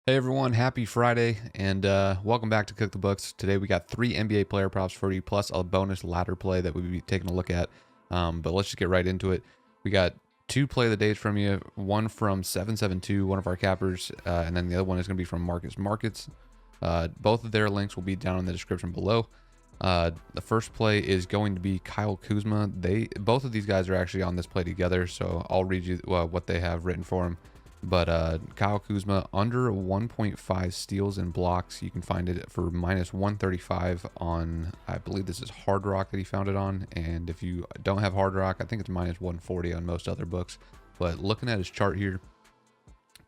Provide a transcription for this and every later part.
Hey everyone, happy Friday, and welcome back to Cook the Books. Today we got 3 NBA player props for you, plus a bonus ladder play that we'll be taking a look at. But let's just get right into it. We got 2 play of the days from you, one from 772, one of our cappers, and then the other one is going to be from Marcus Markets. Both of their links will be down in the description below. The first play is going to be Kyle Kuzma. Both of these guys are actually on this play together, so I'll read you what they have written for him. But Kyle Kuzma under 1.5 steals and blocks. You can find it for minus 135 on, I believe this is Hard Rock that he found it on. And if you don't have Hard Rock, I think it's minus 140 on most other books. But looking at his chart here,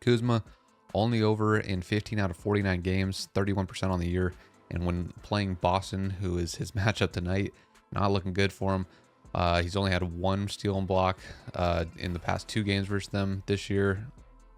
Kuzma only over in 15 out of 49 games, 31% on the year. And when playing Boston, who is his matchup tonight, not looking good for him. He's only had 1 steal and block in the past 2 games versus them this year.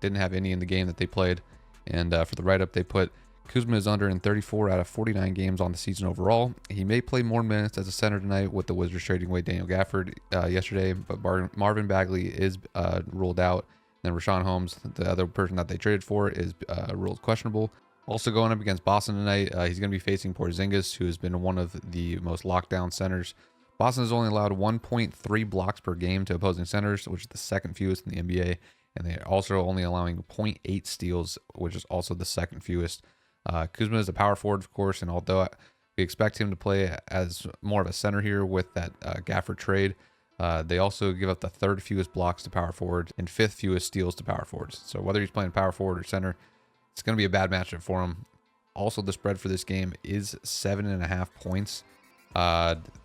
Didn't have any in the game that they played. And for the write-up, they put Kuzma is under in 34 out of 49 games on the season overall. He may play more minutes as a center tonight with the Wizards trading away Daniel Gafford yesterday, but Marvin Bagley is ruled out. And then Rashawn Holmes, the other person that they traded for, is ruled questionable. Also going up against Boston tonight, he's going to be facing Porzingis, who has been one of the most lockdown centers. Boston has only allowed 1.3 blocks per game to opposing centers, which is the second fewest in the NBA. And they're also only allowing 0.8 steals, which is also the second fewest. Kuzma is a power forward, of course, and although we expect him to play as more of a center here with that Gafford trade, they also give up the 3rd fewest blocks to power forward and 5th fewest steals to power forwards. So whether he's playing power forward or center, it's going to be a bad matchup for him. Also, the spread for this game is 7.5 points.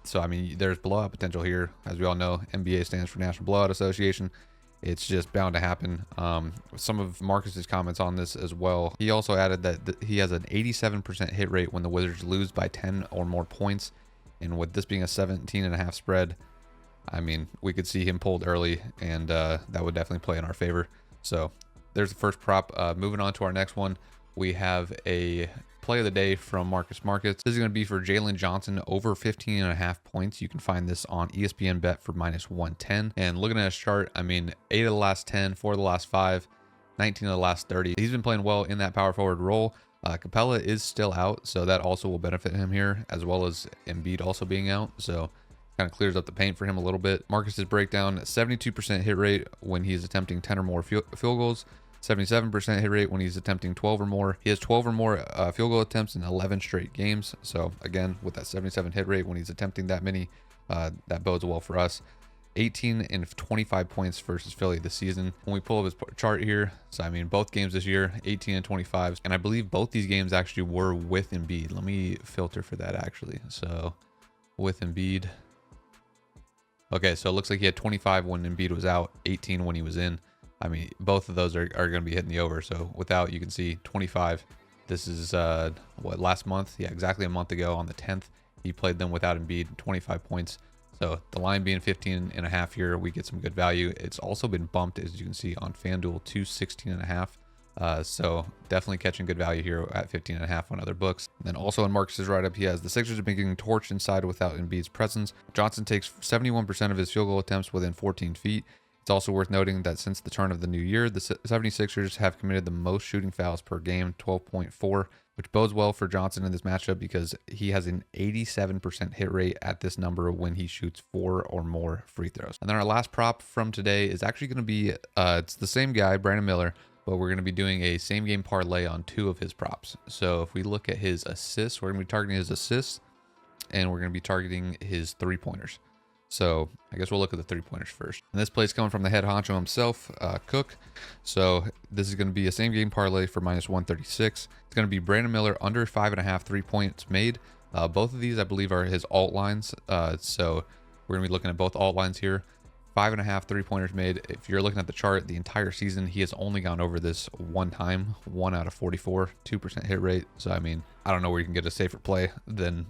So, I mean, there's blowout potential here. As we all know, NBA stands for National Blowout Association. It's just bound to happen. Some of Marcus's comments on this as well. He also added that he has an 87% hit rate when the Wizards lose by 10 or more points. And with this being a 17.5 spread, I mean, we could see him pulled early, and that would definitely play in our favor. So there's the first prop. Moving on to our next one, we have a play of the day from Marcus Markets. This is going to be for Jalen Johnson over 15.5 points. You can find this on ESPN Bet for minus 110. And looking at his chart, I mean, 8 of the last 10, 4 of the last 5, 19 of the last 30. He's been playing well in that power forward role. Capella is still out, so that also will benefit him here, as well as Embiid also being out. So kind of clears up the paint for him a little bit. Marcus's breakdown, 72% hit rate when he's attempting 10 or more field goals. 77% hit rate when he's attempting 12 or more. He has 12 or more field goal attempts in 11 straight games. So again, with that 77 hit rate when he's attempting that many, that bodes well for us. 18 and 25 points versus Philly this season. When we pull up his chart here, so I mean, both games this year, 18 and 25. And I believe both these games actually were with Embiid. Let me filter for that actually. So with Embiid. Okay, so it looks like he had 25 when Embiid was out, 18 when he was in. I mean, both of those are going to be hitting the over. So without, you can see 25. This is last month? Yeah, exactly a month ago on the 10th. He played them without Embiid, 25 points. So the line being 15.5 here, we get some good value. It's also been bumped, as you can see, on FanDuel to 16.5. So definitely catching good value here at 15.5 on other books. And then also in Marcus's write-up, he has the Sixers have been getting torched inside without Embiid's presence. Johnson takes 71% of his field goal attempts within 14 feet. It's also worth noting that since the turn of the new year, the 76ers have committed the most shooting fouls per game, 12.4, which bodes well for Johnson in this matchup because he has an 87% hit rate at this number when he shoots 4 or more free throws. And then our last prop from today is actually going to be, it's the same guy, Brandon Miller, but we're going to be doing a same game parlay on 2 of his props. So if we look at his assists, we're going to be targeting his assists, and we're going to be targeting his 3-pointers. So I guess we'll look at the 3-pointers first. And this play's coming from the head honcho himself, Cook. So this is going to be a same game parlay for minus 136. It's going to be Brandon Miller under 5.5 3-points made. Both of these, I believe, are his alt lines. So we're going to be looking at both alt lines here. 5.5 3-pointers made. If you're looking at the chart, the entire season, he has only gone over this one time, 1 out of 44, 2% hit rate. So, I mean, I don't know where you can get a safer play than,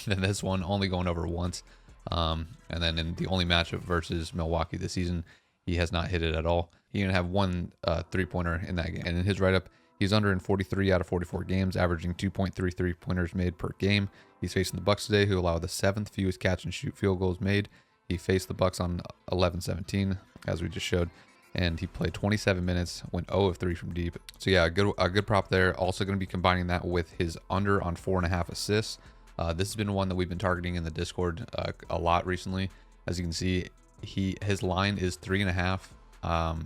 than this one, only going over once. And then in the only matchup versus Milwaukee this season, he has not hit it at all. He didn't have one 3-pointer in that game. And in his write-up, he's under in 43 out of 44 games, averaging 2.3 3-pointers made per game. He's facing the Bucks today, who allow the 7th fewest catch and shoot field goals made. He faced the Bucks on 11-17, as we just showed, and he played 27 minutes, went 0 of 3 from deep. So yeah, a good prop there. Also going to be combining that with his under on 4.5 assists. This has been one that we've been targeting in the Discord a lot recently. As you can see, his line is 3.5.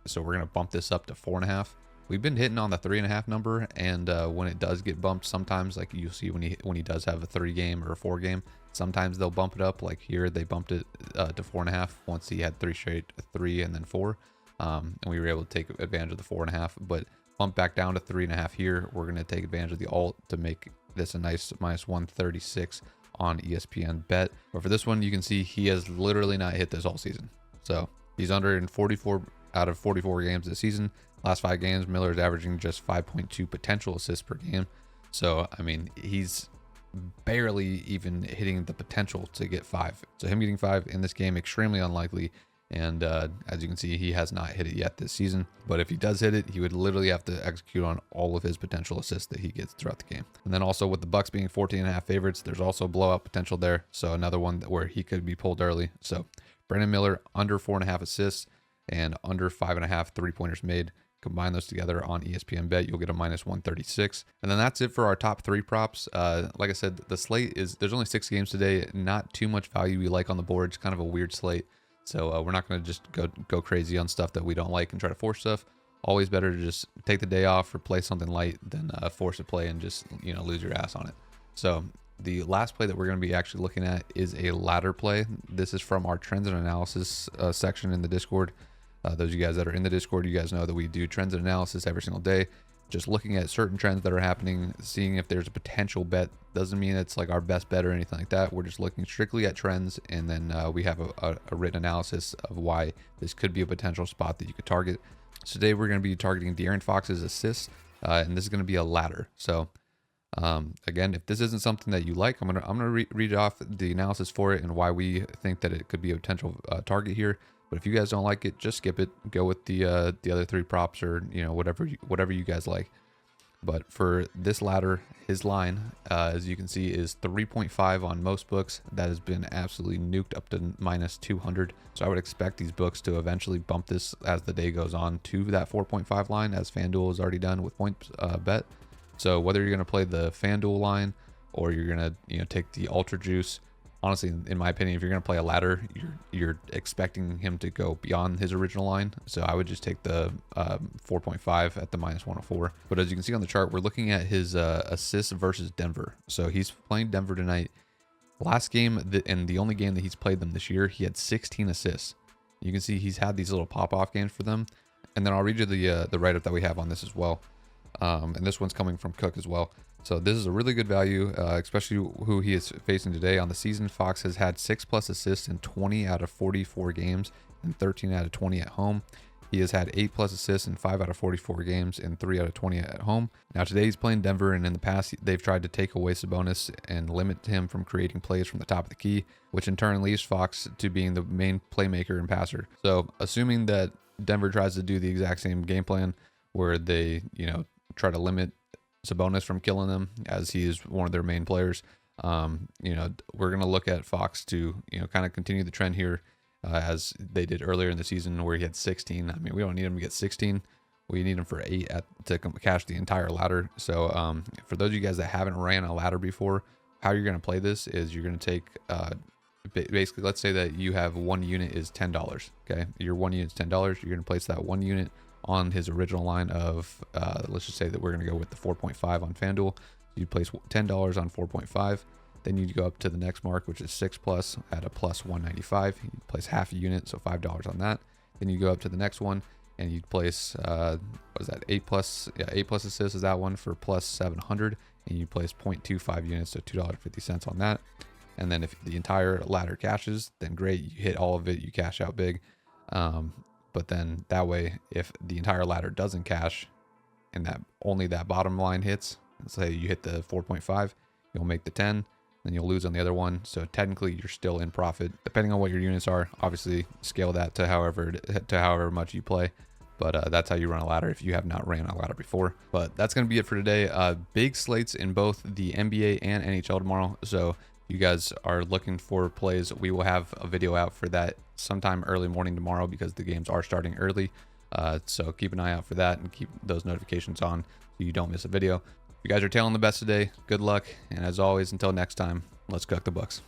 So we're going to bump this up to 4.5. We've been hitting on the 3.5 number, and when it does get bumped, sometimes like you'll see when he does have a 3 game or a 4 game, sometimes they'll bump it up. Like here, they bumped it to 4.5 once he had 3 straight 3 and then 4, and we were able to take advantage of the 4.5. But bump back down to 3.5 here. We're going to take advantage of the alt to make this a nice -136 on ESPN bet. But for this one, you can see he has literally not hit this all season. So he's under in 44 out of 44 games this season. Last 5 games, Miller is averaging just 5.2 potential assists per game. So, I mean, he's barely even hitting the potential to get 5. So him getting 5 in this game, extremely unlikely. And as you can see, he has not hit it yet this season. But if he does hit it, he would literally have to execute on all of his potential assists that he gets throughout the game. And then also with the Bucks being 14.5 favorites, there's also blowout potential there. So another one where he could be pulled early. So Brandon Miller under 4.5 assists and under 5.5 3-pointers made. Combine those together on ESPN bet, you'll get a -136. And then that's it for our top 3 props. Like I said, the slate there's only 6 games today. Not too much value we like on the board. It's kind of a weird slate. So we're not going to just go crazy on stuff that we don't like and try to force stuff. Always better to just take the day off or play something light than force a play and just, lose your ass on it. So the last play that we're going to be actually looking at is a ladder play. This is from our trends and analysis section in the Discord. Those of you guys that are in the Discord, you guys know that we do trends and analysis every single day. Just looking at certain trends that are happening, seeing if there's a potential bet. Doesn't mean it's like our best bet or anything like that. We're just looking strictly at trends, and then we have a written analysis of why this could be a potential spot that you could target. So today we're going to be targeting De'Aaron Fox's assists, and this is going to be a ladder. So again, if this isn't something that you like, I'm gonna read off the analysis for it and why we think that it could be a potential target here. But if you guys don't like it, just skip it. Go with the other 3 props, or whatever you guys like. But for this ladder, his line, as you can see, is 3.5 on most books. That has been absolutely nuked up to -200. So I would expect these books to eventually bump this as the day goes on to that 4.5 line, as FanDuel has already done with point bet. So whether you're going to play the FanDuel line or you're going to take the Ultra Juice, honestly, in my opinion, if you're going to play a ladder, you're expecting him to go beyond his original line. So I would just take the 4.5 at the -104. But as you can see on the chart, we're looking at his assists versus Denver. So he's playing Denver tonight. Last game, and the only game that he's played them this year, he had 16 assists. You can see he's had these little pop-off games for them. And then I'll read you the write-up that we have on this as well. And this one's coming from Cook as well. So this is a really good value, especially who he is facing today. On the season, Fox has had 6+ assists in 20 out of 44 games and 13 out of 20 at home. He has had 8+ assists in 5 out of 44 games and 3 out of 20 at home. Now today he's playing Denver, and in the past they've tried to take away Sabonis and limit him from creating plays from the top of the key, which in turn leaves Fox to being the main playmaker and passer. So assuming that Denver tries to do the exact same game plan where they, try to limit Sabonis from killing them, as he is one of their main players, we're going to look at Fox to, kind of continue the trend here, as they did earlier in the season where he had 16. I mean, we don't need him to get 16. We need him for 8 to cash the entire ladder. So for those of you guys that haven't ran a ladder before, how you're going to play this is you're going to take, basically, let's say that you have 1 unit is $10. Okay. Your 1 unit is $10. You're going to place that 1 unit on his original line of, let's just say that we're going to go with the 4.5 on FanDuel. You place $10 on 4.5. Then you go up to the next mark, which is 6+ at a +195. You place half a unit, so $5 on that. Then you go up to the next one and you place, what is that, 8+, yeah, 8+ assists is that one for +700. And you place 0.25 units, so $2.50 on that. And then if the entire ladder cashes, then great, you hit all of it, you cash out big. But then that way, if the entire ladder doesn't cash and that only that bottom line hits, let's say you hit the 4.5, you'll make the 10, then you'll lose on the other one. So technically you're still in profit, depending on what your units are. Obviously scale that to however much you play. But that's how you run a ladder if you have not ran a ladder before. But that's going to be it for today. Big slates in both the NBA and NHL tomorrow. So you guys are looking for plays, we will have a video out for that sometime early morning tomorrow because the games are starting early. So keep an eye out for that and keep those notifications on so you don't miss a video. You guys are tailing the best today. Good luck. And as always, until next time, let's cook the books.